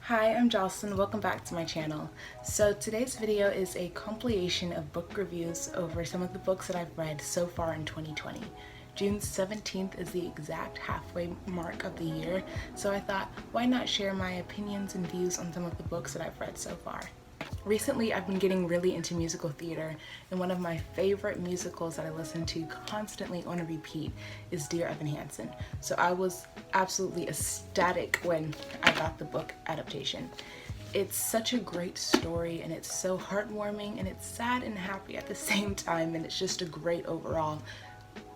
Hi, I'm Jocelyn. Welcome back to my channel. So today's video is a compilation of book reviews over some of the books that I've read so far in 2020. June 17th is the exact halfway mark of the year, so I thought, why not share my opinions and views on some of the books that I've read so far. Recently, I've been getting really into musical theater, and one of my favorite musicals that I listen to constantly on a repeat is Dear Evan Hansen. So I was absolutely ecstatic when I got the book adaptation. It's such a great story, and it's so heartwarming, and it's sad and happy at the same time, and it's just a great overall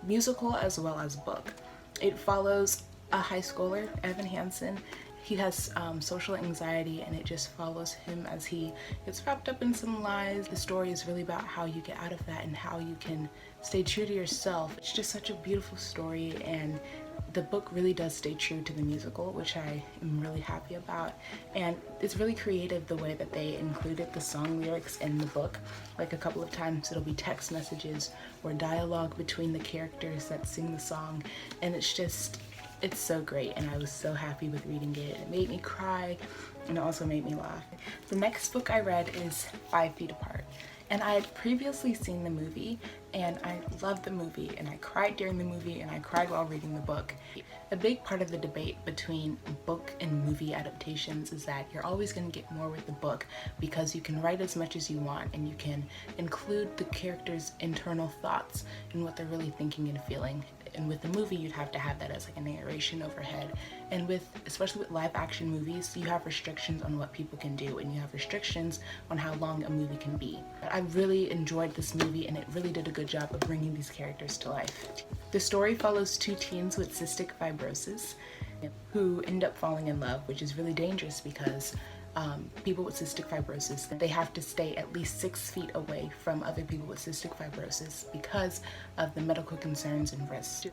musical as well as book. It follows a high schooler, Evan Hansen. He has social anxiety, and it just follows him as he gets wrapped up in some lies. The story is really about how you get out of that and how you can stay true to yourself. It's just such a beautiful story, and the book really does stay true to the musical, which I am really happy about. And it's really creative the way that they included the song lyrics in the book. Like a couple of times it'll be text messages or dialogue between the characters that sing the song, and it's so great, and I was so happy with reading it. It made me cry, and it also made me laugh. The next book I read is 5 Feet Apart, and I had previously seen the movie, and I loved the movie, and I cried during the movie, and I cried while reading the book. A big part of the debate between book and movie adaptations is that you're always going to get more with the book because you can write as much as you want, and you can include the characters' internal thoughts and what they're really thinking and feeling. And with the movie, you'd have to have that as like a narration overhead. And especially with live action movies, you have restrictions on what people can do, and you have restrictions on how long a movie can be. I really enjoyed this movie, and it really did a good job of bringing these characters to life. The story follows 2 teens with cystic fibrosis who end up falling in love, which is really dangerous because people with cystic fibrosis, they have to stay at least 6 feet away from other people with cystic fibrosis because of the medical concerns and risks.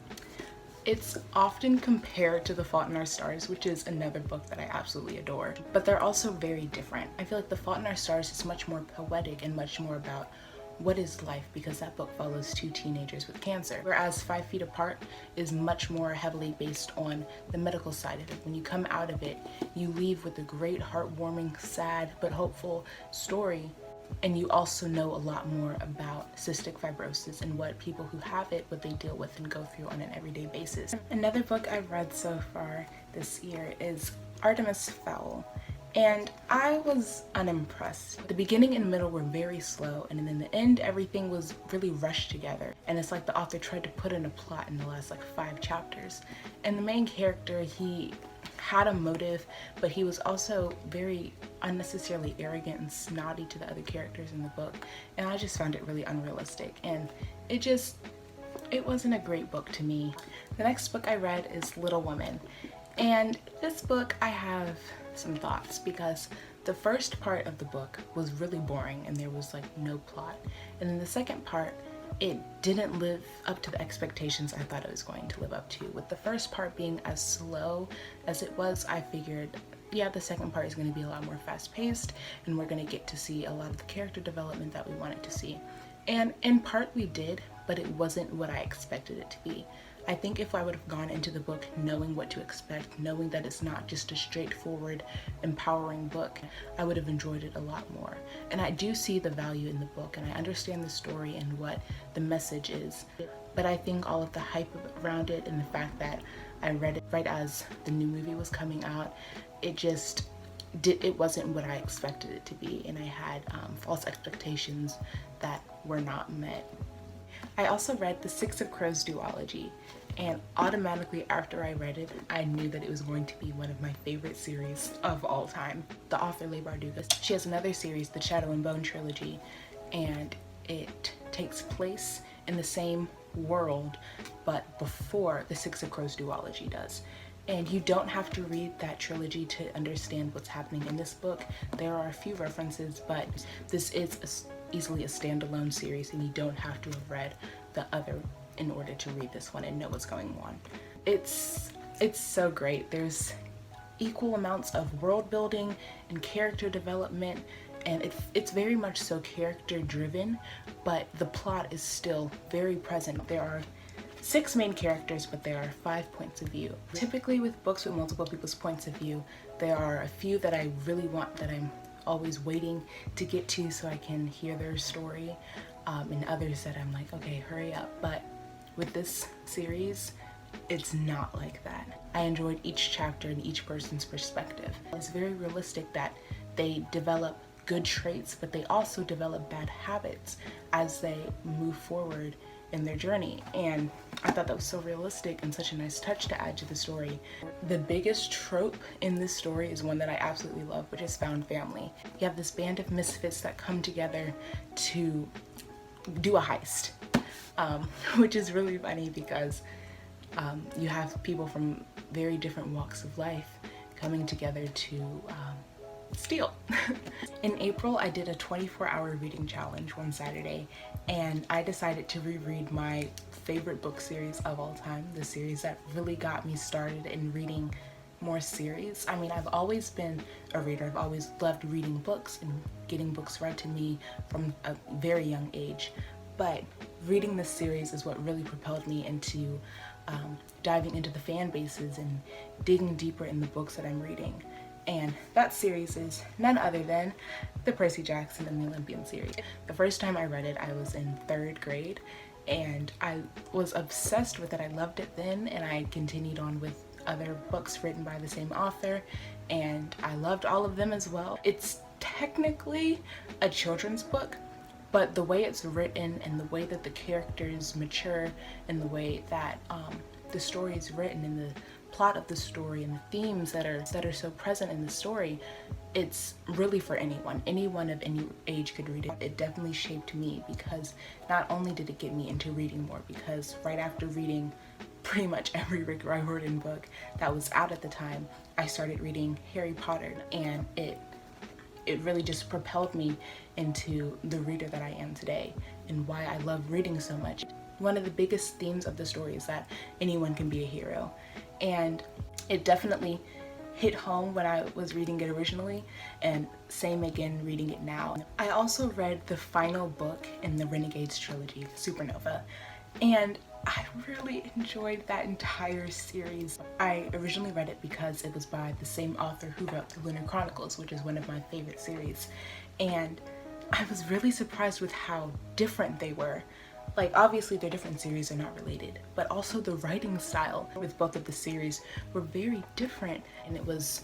It's often compared to The Fault in Our Stars, which is another book that I absolutely adore, but they're also very different. I feel like The Fault in Our Stars is much more poetic and much more about what is life, because that book follows 2 teenagers with cancer, whereas 5 Feet Apart is much more heavily based on the medical side of it. When you come out of it, you leave with a great, heartwarming, sad, but hopeful story, and you also know a lot more about cystic fibrosis and what people who have it, what they deal with and go through on an everyday basis. Another book I've read so far this year is Artemis, Fowl. And I was unimpressed. The beginning and middle were very slow, and then in the end, everything was really rushed together. And it's like the author tried to put in a plot in the last 5 chapters. And the main character, he had a motive, but he was also very unnecessarily arrogant and snotty to the other characters in the book. And I just found it really unrealistic. And it wasn't a great book to me. The next book I read is Little Women. And this book, I have some thoughts, because the first part of the book was really boring and there was no plot, and then the second part, it didn't live up to the expectations I thought it was going to live up to. With the first part being as slow as it was, I figured, yeah, the second part is going to be a lot more fast-paced, and we're going to get to see a lot of the character development that we wanted to see. And in part we did, but it wasn't what I expected it to be. I think if I would have gone into the book knowing what to expect, knowing that it's not just a straightforward, empowering book, I would have enjoyed it a lot more. And I do see the value in the book, and I understand the story and what the message is. But I think all of the hype around it and the fact that I read it right as the new movie was coming out, it wasn't what I expected it to be, and I had false expectations that were not met. I also read The Six of Crows duology, and automatically after I read it, I knew that it was going to be one of my favorite series of all time. The author, Leigh Bardugo, she has another series, the Shadow and Bone Trilogy, and it takes place in the same world, but before The Six of Crows duology does. And you don't have to read that trilogy to understand what's happening in this book. There are a few references, but this is easily a standalone series, and you don't have to have read the other in order to read this one and know what's going on. It's so great. There's equal amounts of world building and character development, and it's very much so character driven, but the plot is still very present. There are 6 main characters, but there are 5 points of view. Typically with books with multiple people's points of view, there are a few that I really want, that I'm always waiting to get to so I can hear their story, and others that I'm like, okay, hurry up. But with this series, it's not like that. I enjoyed each chapter and each person's perspective. It's very realistic that they develop good traits, but they also develop bad habits as they move forward in their journey. And I thought that was so realistic and such a nice touch to add to the story. The biggest trope in this story is one that I absolutely love, which is found family. You have this band of misfits that come together to do a heist, which is really funny because you have people from very different walks of life coming together to steal. In April, I did a 24-hour reading challenge one Saturday, and I decided to reread my favorite book series of all time, the series that really got me started in reading more series. I mean, I've always been a reader. I've always loved reading books and getting books read to me from a very young age, but reading this series is what really propelled me into diving into the fan bases and digging deeper in the books that I'm reading. And that series is none other than the Percy Jackson and the Olympians series. The first time I read it, I was in 3rd grade, and I was obsessed with it. I loved it then, and I continued on with other books written by the same author, and I loved all of them as well. It's technically a children's book, but the way it's written and the way that the characters mature and the way that the story is written and the plot of the story and the themes that are so present in the story, it's really for anyone. Anyone of any age could read it. It definitely shaped me because not only did it get me into reading more, because right after reading pretty much every Riordan book that was out at the time, I started reading Harry Potter, and it really just propelled me into the reader that I am today and why I love reading so much. One of the biggest themes of the story is that anyone can be a hero, and it definitely hit home when I was reading it originally, and same again reading it now. I also read the final book in the Renegades trilogy, Supernova, and I really enjoyed that entire series. I originally read it because it was by the same author who wrote the Lunar Chronicles, which is one of my favorite series, and I was really surprised with how different they were. Like, obviously they're different series, they're not related, but also the writing style with both of the series were very different, and it was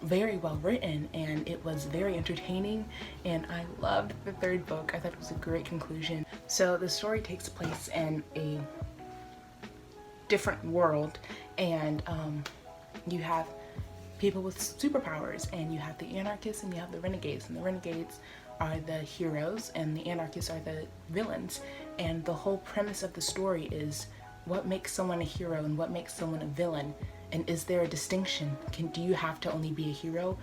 very well written, and it was very entertaining, and I loved the 3rd book. I thought it was a great conclusion. So the story takes place in a different world, and you have people with superpowers, and you have the anarchists and you have the renegades, and the renegades are the heroes and the anarchists are the villains. And the whole premise of the story is what makes someone a hero and what makes someone a villain, and is there a distinction? Do you have to only be a hero,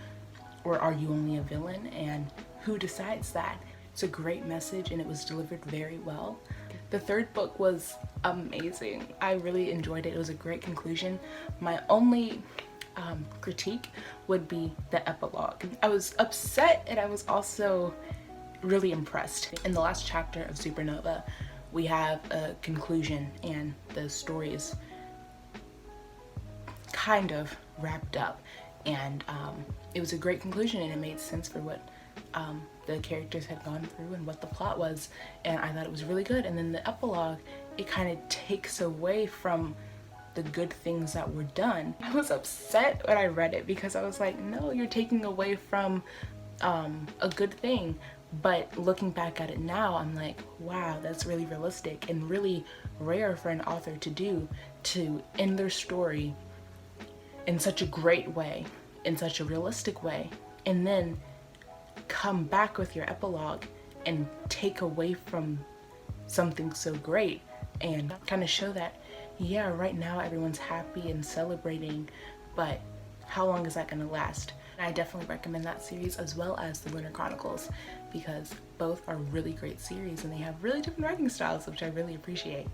or are you only a villain, and who decides that? It's a great message, and it was delivered very well. The 3rd book was amazing. I really enjoyed it. It was a great conclusion. My only critique would be the epilogue. I was upset, and I was also really impressed. In the last chapter of Supernova, we have a conclusion, and the story is kind of wrapped up, and it was a great conclusion, and it made sense for what the characters had gone through and what the plot was, and I thought it was really good. And then the epilogue, it kind of takes away from the good things that were done. I was upset when I read it because I was like, no, you're taking away from a good thing. But looking back at it now, I'm like, wow, that's really realistic and really rare for an author to do, to end their story in such a great way, in such a realistic way, and then come back with your epilogue and take away from something so great and kind of show that, yeah, right now everyone's happy and celebrating, but how long is that going to last? I definitely recommend that series as well as the Lunar Chronicles, because both are really great series and they have really different writing styles, which I really appreciate.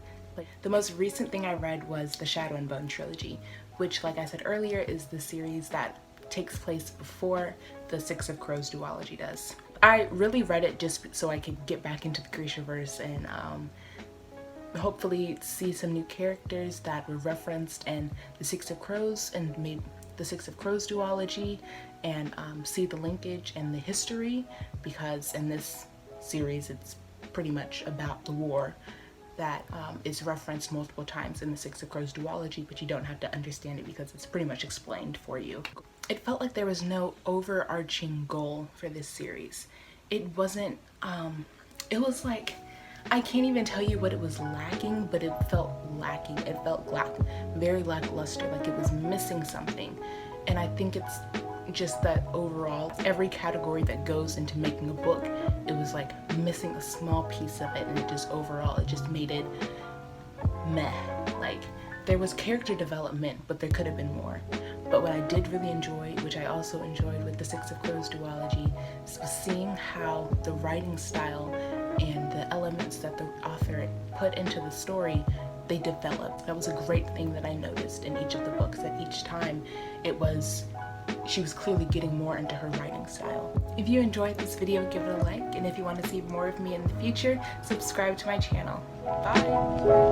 The most recent thing I read was the Shadow and Bone trilogy, which, like I said earlier, is the series that takes place before the Six of Crows duology does. I really read it just so I could get back into the Grishaverse and hopefully see some new characters that were referenced in the Six of Crows and made the Six of Crows duology, and see the linkage and the history, because in this series it's pretty much about the war that is referenced multiple times in the Six of Crows duology, but you don't have to understand it because it's pretty much explained for you. It felt like there was no overarching goal for this series. It wasn't, it was like, I can't even tell you what it was lacking, but it felt lacking. It felt very lackluster, like it was missing something. And I think it's just that overall, every category that goes into making a book, it was like missing a small piece of it, and it just overall, it just made it meh. Like, there was character development, but there could have been more. But what I did really enjoy, which I also enjoyed with the Six of Crows duology, was seeing how the writing style and the elements that the author put into the story, they developed. That was a great thing that I noticed in each of the books, that each time she was clearly getting more into her writing style. If you enjoyed this video, give it a like, and if you want to see more of me in the future, subscribe to my channel. Bye!